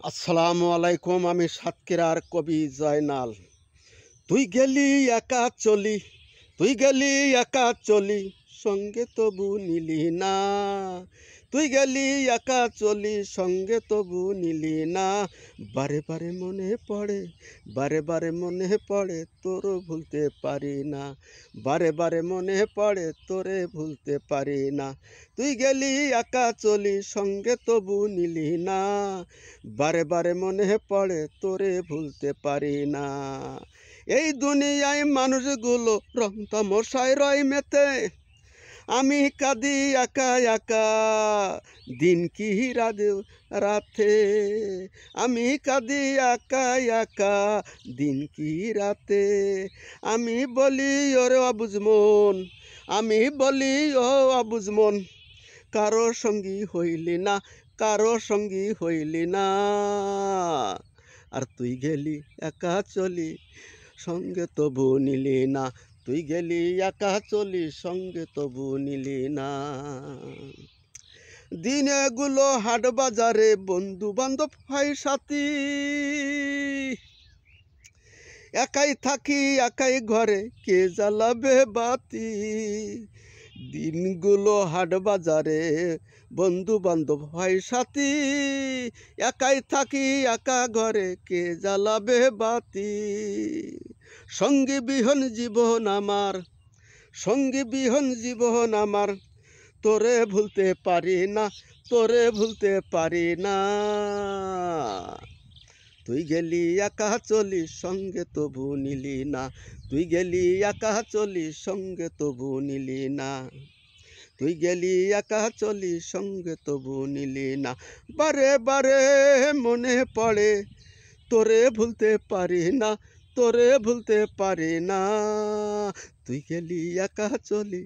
আসসালামু আলাইকুম। আমি সাতক্ষীরার কবি জয়নাল। তুই গেলি একা চলি, তুই গেলি একা চলি, সঙ্গে তবু নিলি না। তুই গেলি একা চলি, সঙ্গে তবু নিলি না। বারে বারে মনে পড়ে, বারে বারে মনে পড়ে, তোরও ভুলতে পারি না। বারে বারে মনে পড়ে, তোরে ভুলতে পারি না। তুই গেলি একা চলি, সঙ্গে তবু নিলি না। বারে বারে মনে পড়ে, তোরে ভুলতে পারি না। এই দুনিয়ায় মানুষগুলো রং তামাশায় রয় মেতে, আমি কাঁদি একা একা, দিন কি রাতে। আমি কাঁদি একা একা, দিন কি রাতে। আমি বলি ওরে অবুঝ মন, আমি বলি ও অবুঝ মন, কারো সঙ্গী হইলি না, কারো সঙ্গী হইলি না। আর তুই গেলি একা চলি, সঙ্গে তবু নিলি না। তুই গেলি একা চলি, সঙ্গে তবু নিলি না। দিনেগুলো হাট বাজারে, বন্ধু বান্ধব হয় সাথী, একাই থাকি একাই ঘরে, কে জ্বালাবে বাতি। দিনগুলো হাট বাজারে, বন্ধু বান্ধব হয় সাথী, একাই থাকি একা ঘরে, কে জ্বালাবে বাতি। সঙ্গী বিহন জীবন আমার, সঙ্গী বিহন জীবন আমার, তোরে ভুলতে পারি না, তোরে ভুলতে পারি না। তুই গেলি একা চলি, সঙ্গে তবু নিলি না। তুই গেলি একা চলি, সঙ্গে তবু নিলি না। তুই গেলি একা চলি, সঙ্গে তবু নিলি না। বারে বারে মনে পড়ে, তোরে ভুলতে পারি না, তোরে ভুলতে পারি না। তুই গেলি একা চলি,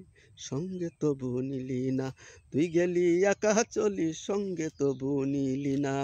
সঙ্গে তবু নিলি না। তুই গেলি একা চলি, সঙ্গে তবু নিলি না।